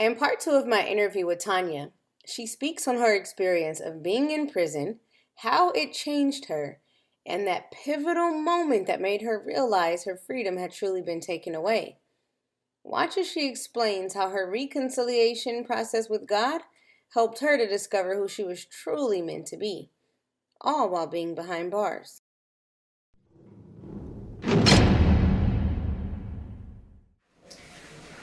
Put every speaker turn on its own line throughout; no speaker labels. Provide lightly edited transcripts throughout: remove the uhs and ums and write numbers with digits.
In part two of my interview with Tonia, she speaks on her experience of being in prison, how it changed her, and that pivotal moment that made her realize her freedom had truly been taken away. Watch as she explains how her reconciliation process with God helped her to discover who she was truly meant to be, all while being behind bars.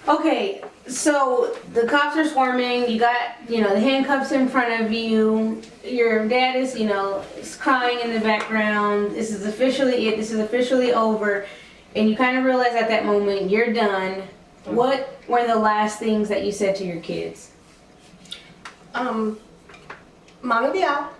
Okay, so the cops are swarming. You got, the handcuffs in front of you. Your dad is, is crying in the background. This is officially it. This is officially over. And you kind of realize at that moment you're done. What were the last things that you said to your kids?
Mom will be out.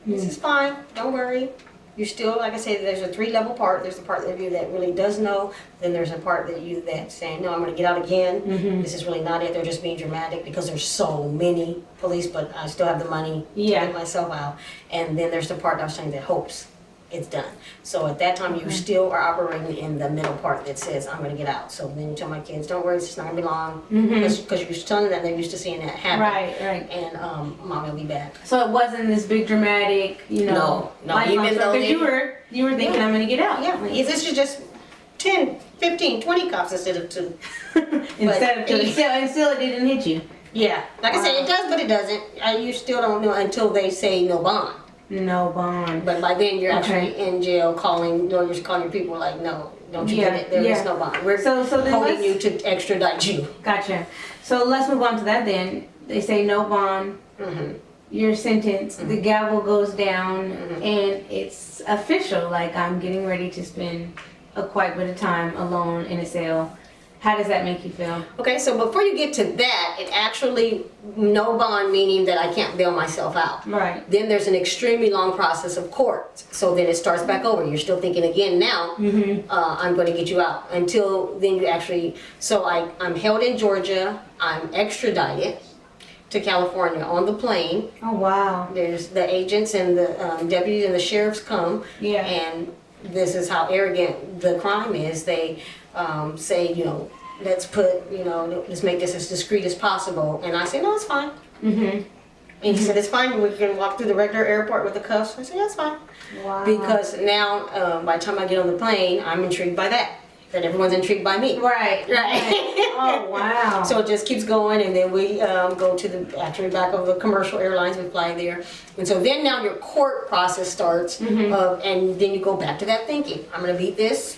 This is fine. Don't worry. You're still, like I said, there's a 3-level part. There's the part of you that really does know. Then there's a part that you that's saying, no, I'm going to get out again. This is really not it. They're just being dramatic because there's so many police, but I still have the money to get myself out. And then there's the part I was saying that hopes it's done. So at that time, you still are operating in the middle part that says, I'm going to get out. So then you tell my kids, don't worry, it's not going to be long. Because you're telling them they're used to seeing that happen.
Right.
And Mom will be back.
So it wasn't this big dramatic,
No, even though
because you were thinking, I'm going to get out.
Yeah, this is just 10, 15, 20 cops instead of 2.
And still it didn't hit you.
Yeah, like I said, it does, but it doesn't. You still don't know until they say no bond.
No bond.
But by then you're actually in jail calling lawyers, calling your people like, no, don't you get it. There is no bond. We're holding you to extradite you.
Gotcha. So let's move on to that then. They say no bond. You're sentenced. The gavel goes down and it's official. Like, I'm getting ready to spend quite a bit of time alone in a cell. How does that make you feel? Okay,
so before you get to that, it actually, no bond meaning that I can't bail myself out.
Right.
Then there's an extremely long process of court. So then it starts back over. You're still thinking again now, I'm going to get you out. Until then you actually, so I'm held in Georgia, I'm extradited to California on the plane.
Oh, wow.
There's the agents and the deputies and the sheriffs come.
Yeah.
And this is how arrogant the crime is. They say, let's make this as discreet as possible. And I say, no, it's fine. And he said, it's fine. We can walk through the regular airport with the cuffs. I said, yeah, it's fine.
Wow.
Because now, by the time I get on the plane, I'm intrigued by that. That everyone's intrigued by me.
Right. Oh, wow.
So it just keeps going, and then we go to the actually back of the commercial airlines. We fly there, and so then now your court process starts, and then you go back to that thinking. I'm going to beat this,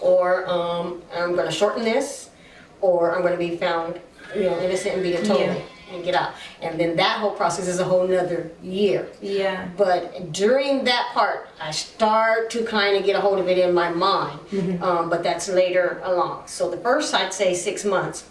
or I'm going to shorten this, or I'm going to be found, innocent and beaten totally. And get out. And then that whole process is a whole nother year.
Yeah.
But during that part, I start to kind of get a hold of it in my mind. But that's later along. So the first, I'd say 6 months,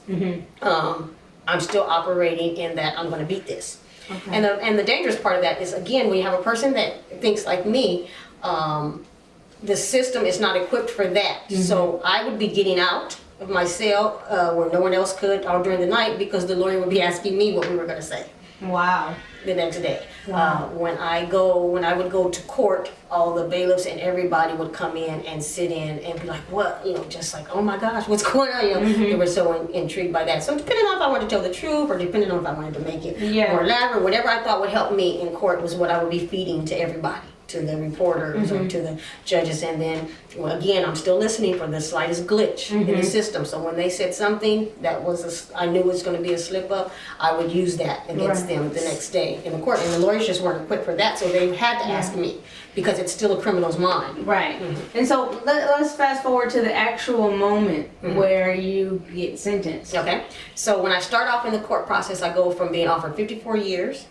I'm still operating in that I'm going to beat this. Okay. And the dangerous part of that is, again, when you have a person that thinks like me, the system is not equipped for that. So I would be getting out of my cell where no one else could all during the night because the lawyer would be asking me what we were going to say.
Wow.
The next day.
Wow.
When I would go to court, all the bailiffs and everybody would come in and sit in and be like, what? Just like, oh my gosh, what's going on? They were so intrigued by that. So depending on if I wanted to tell the truth or depending on if I wanted to make it more elaborate, whatever I thought would help me in court was what I would be feeding to everybody. To the reporters or to the judges, and then again I'm still listening for the slightest glitch in the system. So when they said something that was I knew was going to be a slip up, I would use that against them the next day in the court. And the lawyers just weren't equipped for that, so they had to ask me because it's still a criminal's mind.
Right. And so let's fast forward to the actual moment where you get sentenced.
Okay. So when I start off in the court process, I go from being offered 54 years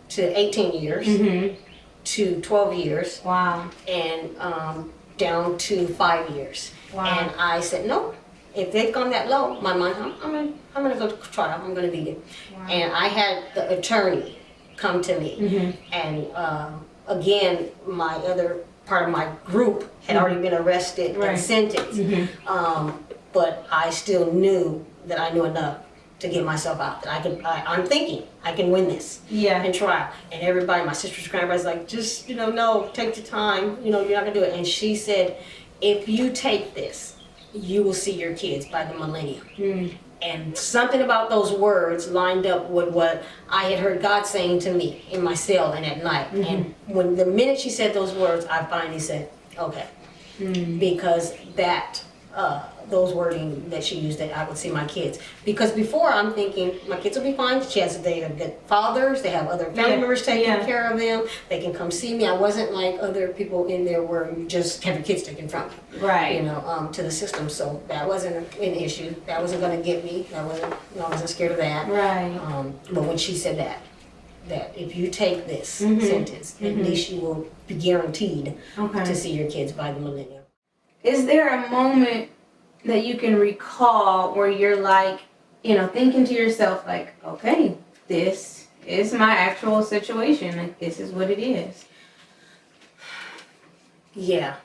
to 18 years. To 12 years.
Wow.
And down to 5 years.
Wow.
And I said, no, if they've gone that low, I'm gonna go to trial. I'm gonna beat it. Wow. And I had the attorney come to me, and again, my other part of my group had already been arrested and sentenced, but I still knew that I knew enough to get myself out. That I'm thinking I can win this. And try. And everybody, my sister's grandma's like, just no, take your time. You're not gonna do it. And she said, if you take this, you will see your kids by the millennium. And something about those words lined up with what I had heard God saying to me in my cell and at night. And when the minute she said those words, I finally said, okay. Because that, those wording that she used, that I would see my kids. Because before I'm thinking, my kids will be fine. They have good fathers, they have other family members taking care of them, they can come see me. I wasn't like other people in there where you just have your kids taken from you.
Right.
You know, to the system. So that wasn't an issue. That wasn't going to get me. I wasn't scared of that.
Right.
But when she said that if you take this sentence, at least you will be guaranteed to see your kids by the millennium.
Is there a moment that you can recall where you're like, you know, thinking to yourself like, okay, this is my actual situation. Like, this is what it is?
Yeah.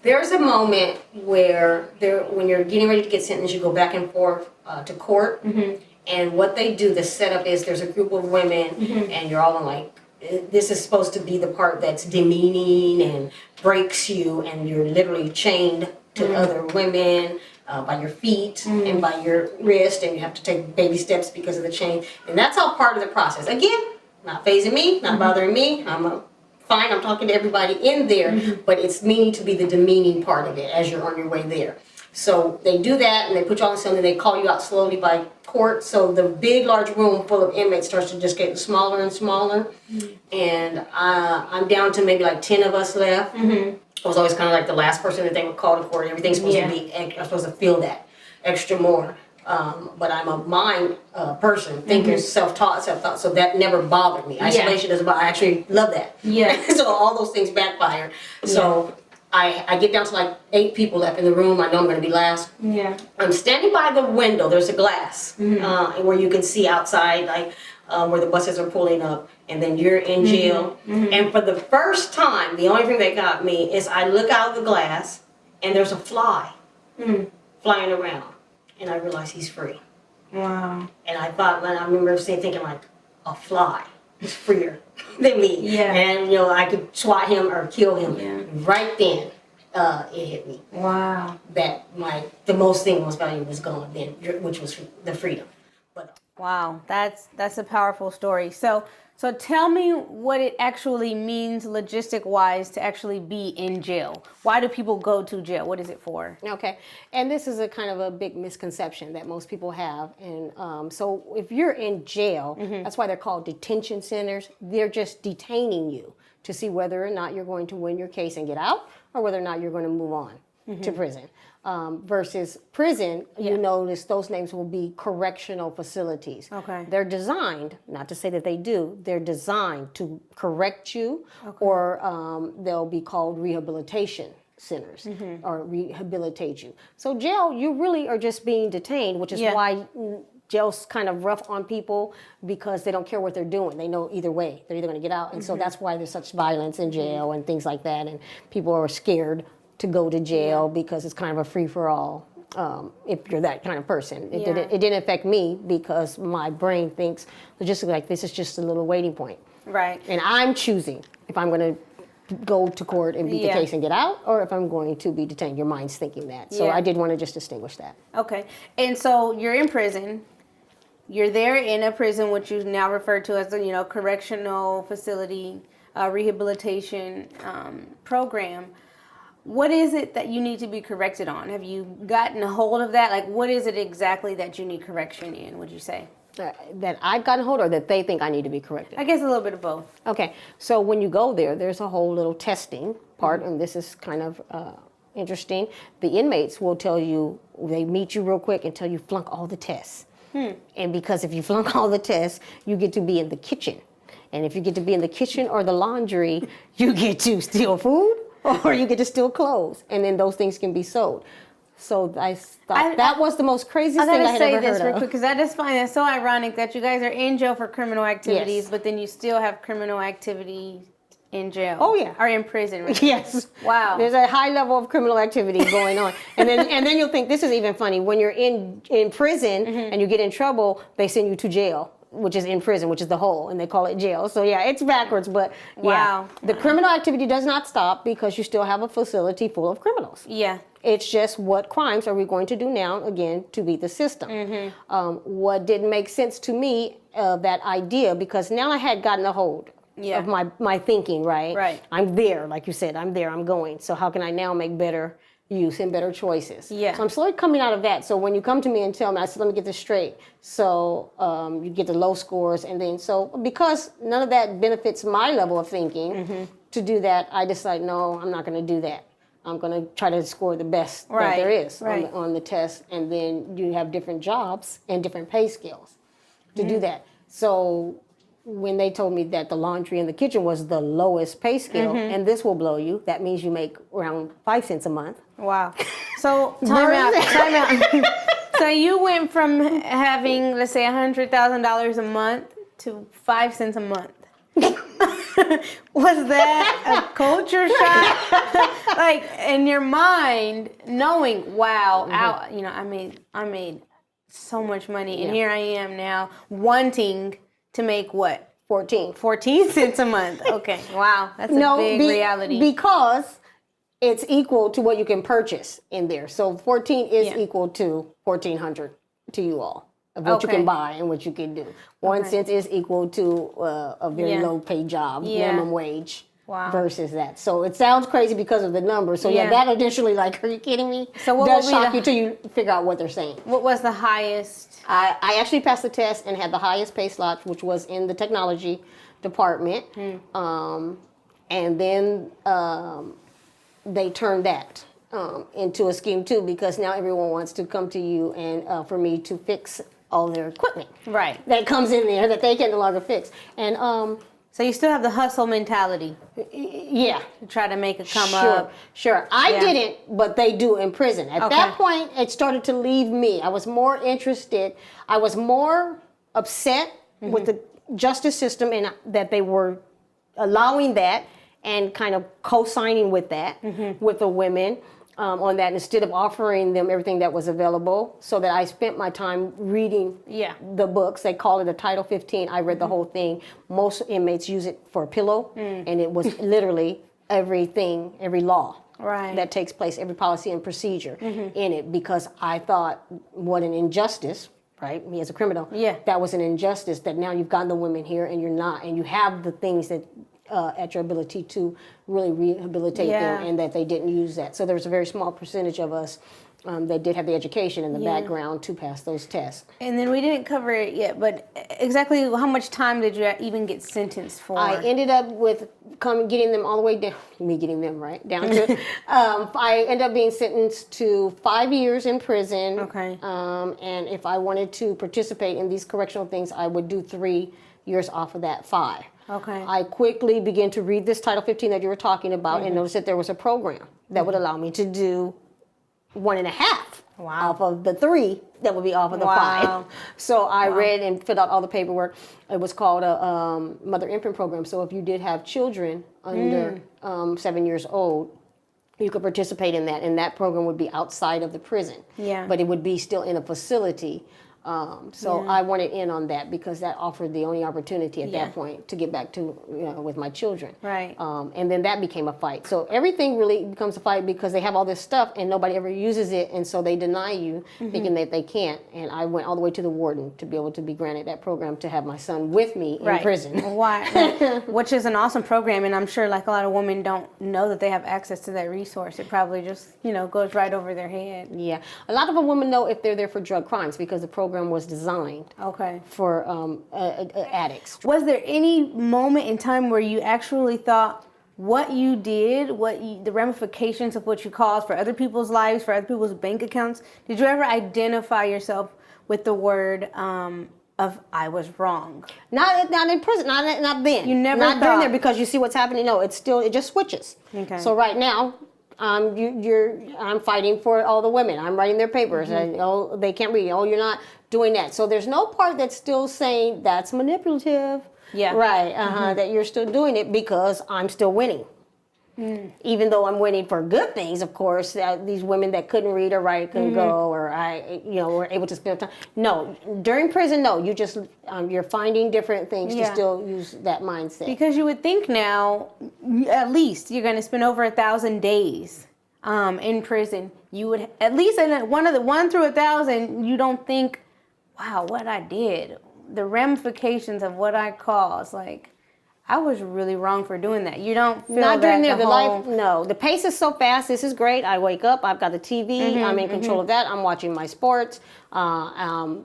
There's a moment where when you're getting ready to get sentenced, you go back and forth to court. And what they do, the setup is there's a group of women and you're all in like, this is supposed to be the part that's demeaning and breaks you, and you're literally chained to other women by your feet and by your wrist, and you have to take baby steps because of the chain. And that's all part of the process. Again, not fazing me, not bothering me. I'm fine, I'm talking to everybody in there, but it's meaning to be the demeaning part of it as you're on your way there. So they do that, and they put you on something, they call you out slowly by court. So the big, large room full of inmates starts to just get smaller and smaller. And I'm down to maybe like 10 of us left. I was always kind of like the last person that they would call to court. Everything's supposed to be, I'm supposed to feel that extra more. But I'm a mind person, thinker, self-taught, so that never bothered me. Isolation doesn't bother. I actually love that. So all those things backfire. So I get down to like 8 people left in the room. I know I'm going to be last. I'm standing by the window. There's a glass where you can see outside, like where the buses are pulling up, and then you're in jail. And for the first time, the only thing that got me is I look out of the glass, and there's a fly flying around, and I realize he's free.
Wow.
And I thought, and I remember thinking like, a fly is freer than me. And you know, I could swat him or kill him. Right then, it hit me.
Wow.
That the most thing most valuable was gone then, which was the freedom. But
wow, that's a powerful story. So tell me what it actually means logistic-wise to actually be in jail. Why do people go to jail? What is it for?
Okay, and this is a kind of a big misconception that most people have. And so if you're in jail, that's why they're called detention centers. They're just detaining you to see whether or not you're going to win your case and get out, or whether or not you're going to move on to prison. Versus prison, you notice those names will be correctional facilities.
Okay.
They're designed, not to say that they do, they're designed to correct you, or they'll be called rehabilitation centers, or rehabilitate you. So jail, you really are just being detained, which is why jail's kind of rough on people, because they don't care what they're doing. They know either way, they're either going to get out. And so that's why there's such violence in jail and things like that. And people are scared to go to jail because it's kind of a free-for-all if you're that kind of person. It didn't affect me because my brain thinks logistically like this is just a little waiting point.
Right.
And I'm choosing if I'm going to go to court and beat the case and get out, or if I'm going to be detained. Your mind's thinking that. So I did want to just distinguish that.
Okay. And so you're in prison. You're there in a prison, which you now refer to as a correctional facility, rehabilitation program. What is it that you need to be corrected on? Have you gotten a hold of that? Like, what is it exactly that you need correction in, would you say?
That I've gotten a hold of, or that they think I need to be corrected?
I guess a little bit of both.
Okay, so when you go there, there's a whole little testing part, and this is kind of interesting. The inmates will tell you, they meet you real quick until you flunk all the tests. And because if you flunk all the tests, you get to be in the kitchen. And if you get to be in the kitchen or the laundry, you get to steal food, or you get to steal clothes, and then those things can be sold. So I thought that was the most craziest thing I had ever heard of. I gotta say this real quick,
because I just find it so ironic that you guys are in jail for criminal activities, but then you still have criminal activity in jail.
Oh yeah,
or in prison. Right?
Yes.
Wow.
There's a high level of criminal activity going on, and then you'll think this is even funny when you're in prison and you get in trouble, they send you to jail
which is in prison, which is the hole, and they call it jail. So yeah, it's backwards, but
Wow.
The criminal activity does not stop because you still have a facility full of criminals.
Yeah.
It's just what crimes are we going to do now, again, to beat the system. What didn't make sense to me, that idea, because now I had gotten a hold of my thinking, right?
Right.
I'm there, like you said, I'm there, I'm going. So how can I now make better use and better choices?
Yeah.
So I'm slowly coming out of that. So when you come to me and tell me, I said, let me get this straight. So you get the low scores, and then, so because none of that benefits my level of thinking, to do that, I decided, no, I'm not going to do that. I'm going to try to score the best that there is on the test, and then you have different jobs and different pay scales to do that. So when they told me that the laundry and the kitchen was the lowest pay scale, and this will blow you, that means you make around 5 cents a month.
Wow. So time out. So you went from having, let's say, $100,000 a month to 5 cents a month. Was that a culture shock? Like in your mind, knowing, wow, I made so much money, and here I am now wanting to make what? 14 cents a month. Okay, wow, that's a big reality.
Because it's equal to what you can purchase in there. So 14 is equal to 1,400 to you all. Of what you can buy and what you can do. 1 cent is equal to a very low paid job, minimum wage, versus that. So it sounds crazy because of the number. So that additionally, like, are you kidding me?
So what
does shock you till you figure out what they're saying.
What was the highest?
I actually passed the test and had the highest pay slot, which was in the technology department. And then they turned that into a scheme too, because now everyone wants to come to you and for me to fix all their equipment that comes in there that they can no longer fix. And
so you still have the hustle mentality.
Yeah.
To try to make it come up.
Sure. I didn't, but they do in prison. At that point, it started to leave me. I was more interested. I was more upset with the justice system and that they were allowing that and kind of co-signing with that, with the women. On that, instead of offering them everything that was available, so that I spent my time reading the books. They call it a Title 15. I read the whole thing. Most inmates use it for a pillow, and it was literally everything, every law that takes place, every policy and procedure in it, because I thought, what an injustice, right? Me as a criminal, that was an injustice, that now you've gotten the women here and you're not, and you have the things that at your ability to really rehabilitate them, and that they didn't use that. So there's a very small percentage of us that did have the education and the background to pass those tests.
And then we didn't cover it yet, but exactly how much time did you even get sentenced for?
I ended up with getting them all the way down, down to, I ended up being sentenced to 5 years in prison.
Okay.
And if I wanted to participate in these correctional things, I would do 3 years off of that 5.
Okay.
I quickly began to read this Title 15 that you were talking about and noticed that there was a program that would allow me to do 1.5 off of the 3 that would be off of the 5. So I read and filled out all the paperwork. It was called a mother infant program. So if you did have children under 7 years old, you could participate in that, and that program would be outside of the prison.
Yeah.
But it would be still in a facility. So I wanted in on that because that offered the only opportunity at that point to get back to, with my children.
Right.
And then that became a fight. So everything really becomes a fight because they have all this stuff and nobody ever uses it, and so they deny you, thinking that they can't. And I went all the way to the warden to be able to be granted that program to have my son with me in prison.
Why? Which is an awesome program, and I'm sure like a lot of women don't know that they have access to that resource. It probably just, goes right over their head.
Yeah. A lot of women know if they're there for drug crimes because the program was designed for addicts.
Was there any moment in time where you actually thought what you did, the ramifications of what you caused for other people's lives, for other people's bank accounts? Did you ever identify yourself with the word of I was wrong? Not
in prison, not then.
You never
not during there because you see what's happening. No, it just switches.
Okay.
So right now, I'm fighting for all the women. I'm writing their papers. And, they can't read. You're not doing that. So there's no part that's still saying that's manipulative.
Yeah.
Right. That you're still doing it because I'm still winning. Even though I'm waiting for good things, of course, these women that couldn't read or write couldn't go, or were able to spend time. No, during prison, no, you just you're finding different things to still use that mindset.
Because you would think now, at least you're going to spend over 1,000 days in prison. You would at least in one through 1,000. You don't think, wow, what I did, the ramifications of what I caused, like. I was really wrong for doing that. You don't feel
not during
that
the pace is so fast. This is great. I wake up, I've got the TV, I'm in control of that. I'm watching my sports. The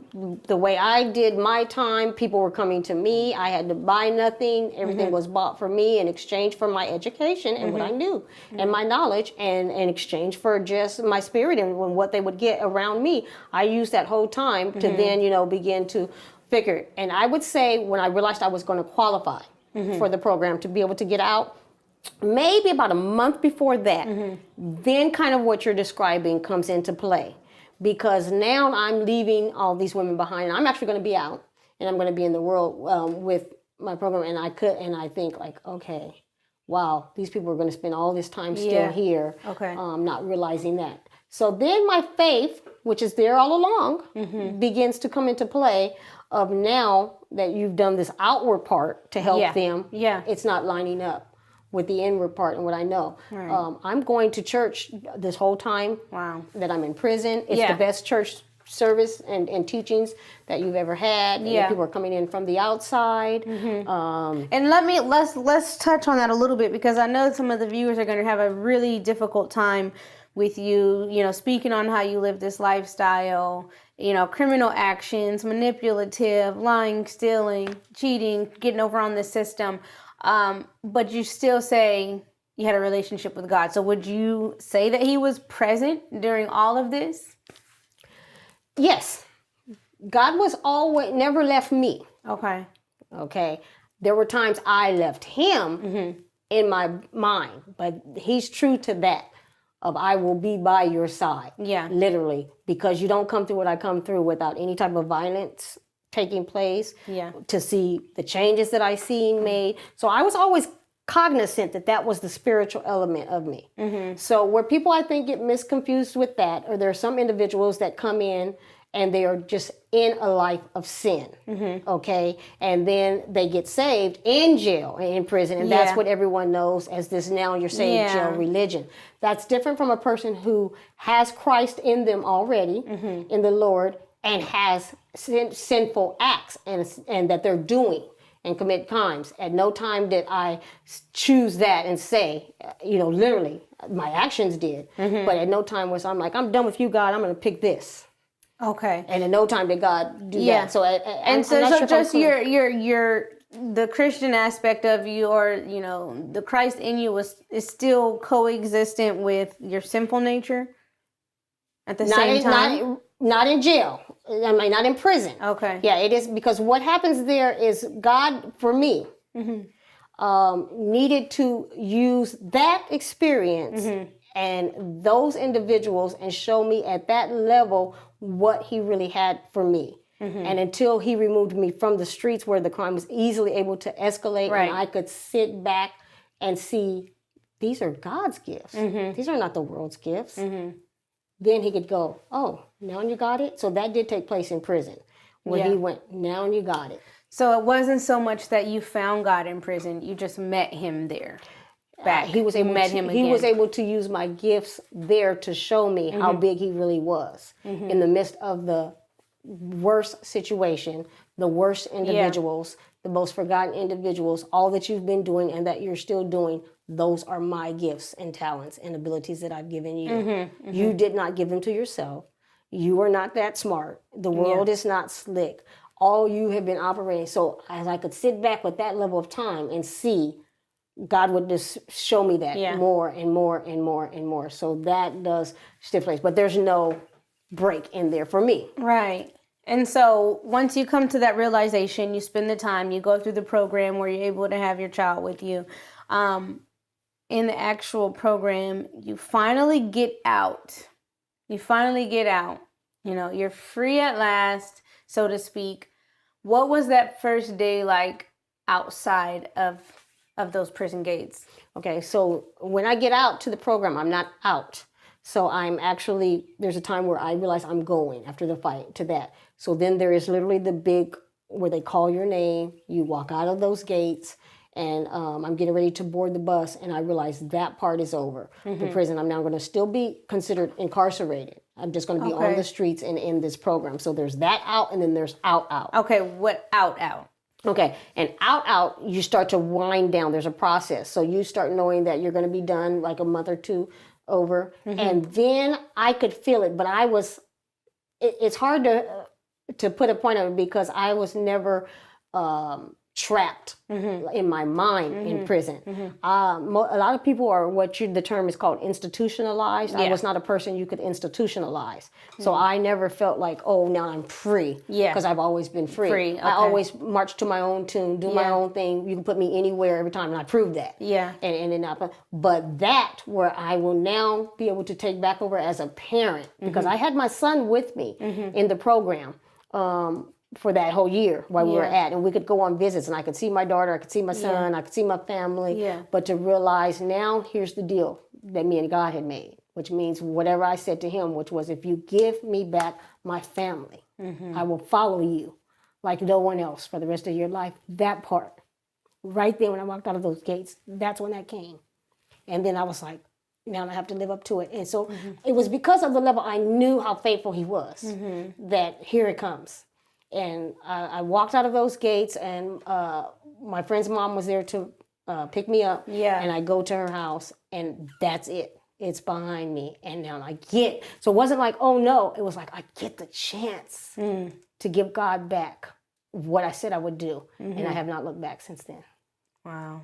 way I did my time, people were coming to me. I had to buy nothing. Everything was bought for me in exchange for my education and what I knew and my knowledge, and in exchange for just my spirit and what they would get around me. I used that whole time to then, begin to figure it. And I would say when I realized I was going to qualify for the program to be able to get out, maybe about a month before that, then kind of what you're describing comes into play. Because now I'm leaving all these women behind. I'm actually going to be out, and I'm going to be in the world with my program. And I think like, okay, wow, these people are going to spend all this time still here, not realizing that. So then my faith, which is there all along, begins to come into play. Of now that you've done this outward part to help them, it's not lining up with the inward part and what I know. Right. I'm going to church this whole time that I'm in prison. It's the best church service and teachings that you've ever had. And people are coming in from the outside.
And let's touch on that a little bit, because I know some of the viewers are going to have a really difficult time with you, speaking on how you live this lifestyle, criminal actions, manipulative, lying, stealing, cheating, getting over on the system. But you still say you had a relationship with God. So would you say that he was present during all of this?
Yes. God was always, never left me. Okay. There were times I left him in my mind, but he's true to that. Of I will be by your side. Literally. Because you don't come through what I come through without any type of violence taking place. To see the changes that I seen made. So I was always cognizant that was the spiritual element of me. So where people I think get misconfused with that, or there are some individuals that come in and they are just in a life of sin, okay? And then they get saved in jail, in prison, and that's what everyone knows as this now you're saved jail religion. That's different from a person who has Christ in them already, in the Lord, and has sinful acts and that they're doing and commit crimes. At no time did I choose that and say, literally, my actions did. But at no time was I'm like, I'm done with you, God, I'm going to pick this.
Okay.
And in no time did God do that. So
so just your the Christian aspect of you, or the Christ in you is still coexistent with your sinful nature at the same time.
Not in jail. I mean, not in prison.
Okay.
Yeah, it is, because what happens there is God, for me, needed to use that experience and those individuals and show me at that level what he really had for me. And until he removed me from the streets where the crime was easily able to escalate, and I could sit back and see these are God's gifts. These are not the world's gifts. Then he could go, oh, now you got it? So that did take place in prison, where he went, now you got it.
So it wasn't so much that you found God in prison, you just met him there.
He was able to use my gifts there to show me how big he really was in the midst of the worst situation, the worst individuals, the most forgotten individuals, all that you've been doing and that you're still doing. Those are my gifts and talents and abilities that I've given you. You did not give them to yourself. You are not that smart. The world is not slick. All you have been operating. So as I could sit back with that level of time and see, God would just show me that more and more and more and more. So that does stipulate. But there's no break in there for me.
Right. And so once you come to that realization, you spend the time, you go through the program where you're able to have your child with you. In the actual program, you finally get out. You're free at last, so to speak. What was that first day like outside of of those prison gates?
Okay, so when I get out to the program, I'm not out. So I'm actually, there's a time where I realize I'm going after the fight to that. So then there is literally the big, where they call your name, you walk out of those gates, and I'm getting ready to board the bus, and I realize that part is over. The prison, I'm now going to still be considered incarcerated. I'm just going to be on the streets and in this program. So there's that out, and then there's out.
Okay, what out?
Okay, and out, you start to wind down. There's a process. So you start knowing that you're going to be done like a month or two over. And then I could feel it, but it's hard to put a point on it because I was never trapped in my mind in prison. A lot of people are the term is called institutionalized. I was not a person you could institutionalize. So I never felt like, oh, now I'm free. Because I've always been free. I always march to my own tune, do my own thing. You can put me anywhere every time, and I proved that. But that where I will now be able to take back over as a parent, because I had my son with me in the program. For that whole year while we were at, and we could go on visits, and I could see my daughter, I could see my son, I could see my family, but to realize now, here's the deal that me and God had made, which means whatever I said to him, which was, if you give me back my family, I will follow you like no one else for the rest of your life. That part, right there when I walked out of those gates, that's when that came. And then I was like, now I have to live up to it. And so it was because of the level I knew how faithful he was that here it comes. And I walked out of those gates, and my friend's mom was there to pick me up. And I go to her house, and that's it. It's behind me. And now so it wasn't like, oh no, it was like, I get the chance to give God back what I said I would do. And I have not looked back since then.
Wow.